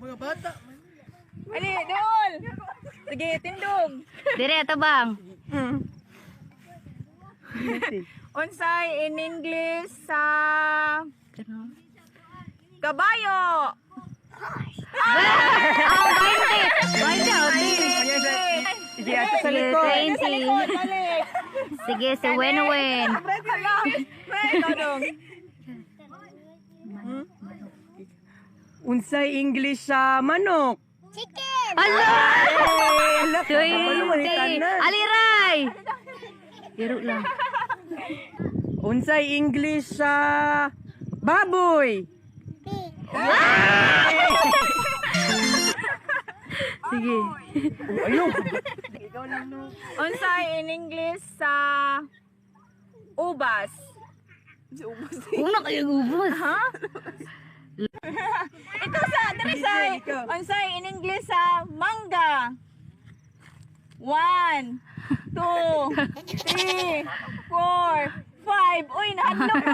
Mga bata. Ali, doon. Sige, tindog. Dire tabang. Unsay in English sa kabayo. Ah, 20. Sige, ato sa likod. 20. Balik. Sige, si Wenwen. Unsay English sa manok? Hala! Ala, 20. Aliray! Biro lang. Unsay English sa baboy? Sige. Ayun. Unsay in English sa ubas. Una kayo gubos. Ha? Ito sa Dresay. Unsay in English sa mangga. 1 2 3 4 5. Uy, nahadlok na.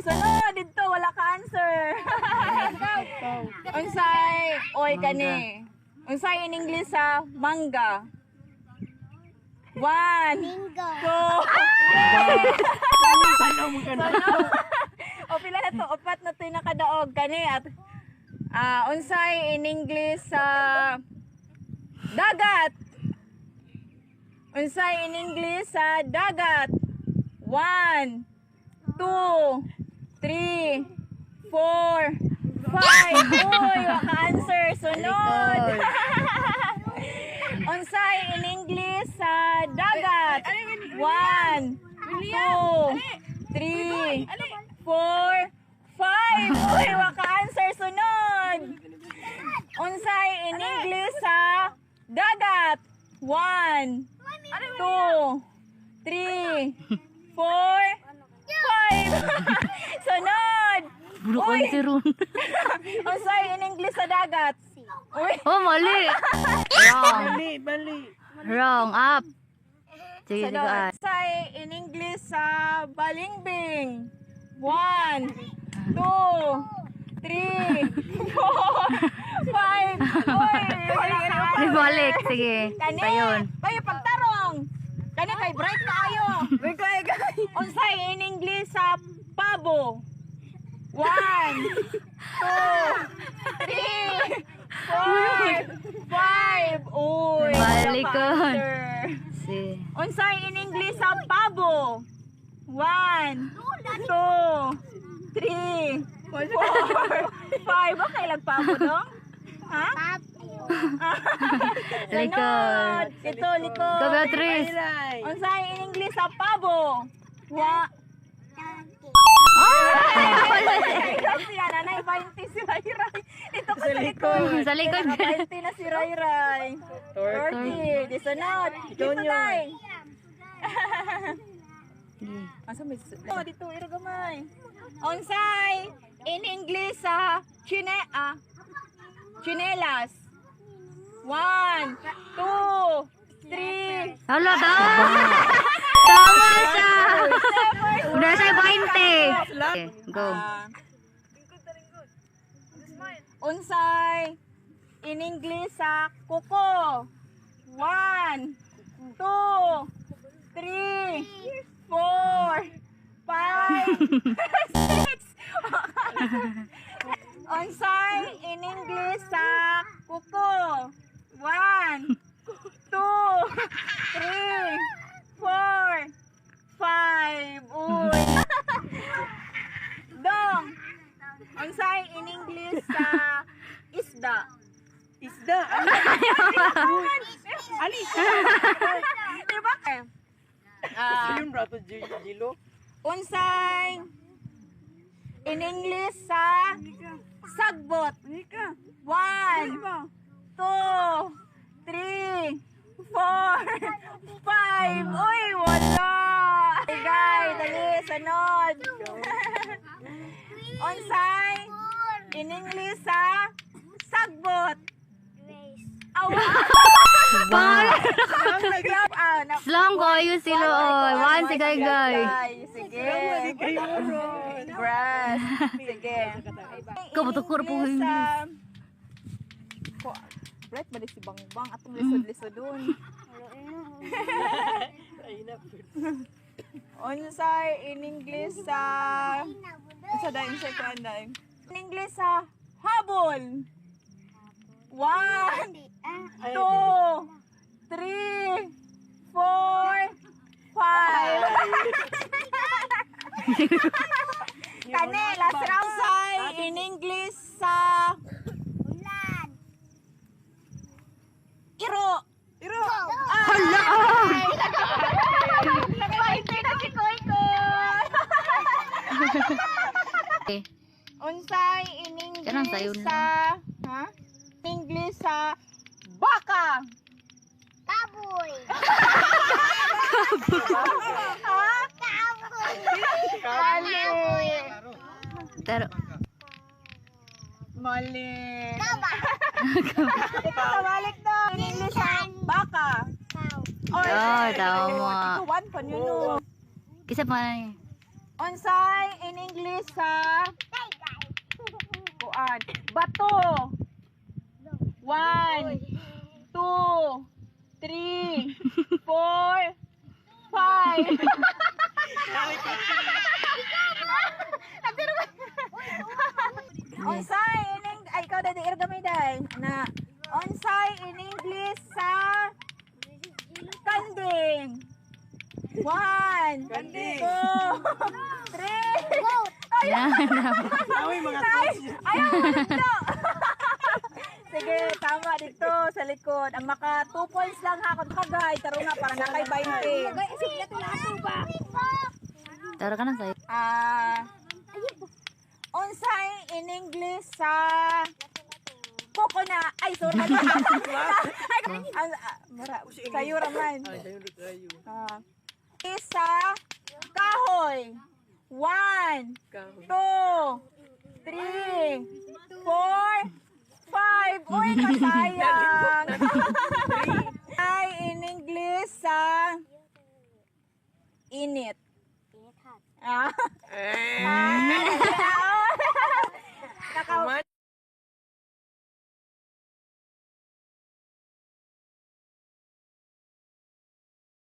Sunod dito, wala ka answer. Unsay, oy kani. Unsay in English sa mangga. 1 2 O pila na to, upat na to yung nakadaog kani at unsay in English sa dagat. Unsay in English sa dagat. 1 2 3 4 5. Uy, waka answer. Sunod. Unsay in English sa dagat. 1 2 3 4 5. Uy, waka answer. Sunod. Unsay in English sa dagat. 1 2 3 4 5. Sunod. Buro ko si Ron. Unsay in English sa dagat. Uy. Oh, mali. Wrong. Bali. Wrong. Up. Sige, sige. Sunod. Unsay in English sa balingbing. 1 2 3 4 5. Uy. Balik. Sige. Kani. Tayon. Bayo pagtarong. Kani kay bright kaayo. Unsay in English sa pabo. 1 2 3 4 5. Uy. Balikon. answer. Si. Unsay in English sa pabo. 1 2 3 4 5. Okay lang pabo dong? Ha? Likod. Ito, likod. Go, Beatrice. Unsay in English sa pabo. Siya nanay 20 si Rayray. Ito ka sa likod. Sa likod. 20 na si Rayray. 30. Di sunod. Dito tay. Asa may dito iro gamay. Unsay in English sa chinelas. 1 2 3. Hala, tama. Tama siya. Udah saya 20. Okay, go. Unsay in English sa kuko. 1 2 3 4 5 6. Unsay in English sa kuko. 1 2 3 4 5. Uy. Dong. Unsay in English sa isda. Isda. Ali. Diba? Yun rato Jilo. Unsay in English sa sagbot. 1 2 3 4 5. Uy, wala. Guys, dali, sunod. Unsay in English sa sagbot. Slang ko ayo sila oy. One si gay gay. Sige. Brass. Sige. Kabutukor po English yung sa... Right ba si Bangbang? Atong lisod-lisod doon. Unsay in English sa... Unsa dahil sa kuanday? In English sa habol. 1, 2, 3, 4, 5. Kani, last round say in English sa iro. Iro. Hala! Nagpahinti na si Koy Koy. Okay. Unsay in Kanang sayo English na. sa ha? English sa baka. Baboy. Ha? Baboy. Pero, Mali. Kaba. Ito balik na. In English sa baka. Or, Oh, tama. Ito one pa yun no. Kisa pa na Unsay in English sa kuan. Bato. 1, 2, 3, 4, 5. Unsay in English, ay ikaw dadi irgamay day na unsay in English sa kanding. 1, Kanding. 2, 3. yan. Awi mga coach. Ayaw, dito. Sige, tama dito sa likod. Ang maka 2 points lang ha kung kagay. Taro nga, para na kay 20. Tara ka na sa'yo. Unsay in English sa coconut. Ay, sorry. Sayo raman. Ay, sayo na kayo. Isa kahoy. 1, 2, 3, 4, 5. Uy, masayang. Ay, in English sa init. Ah. Eh. Kaka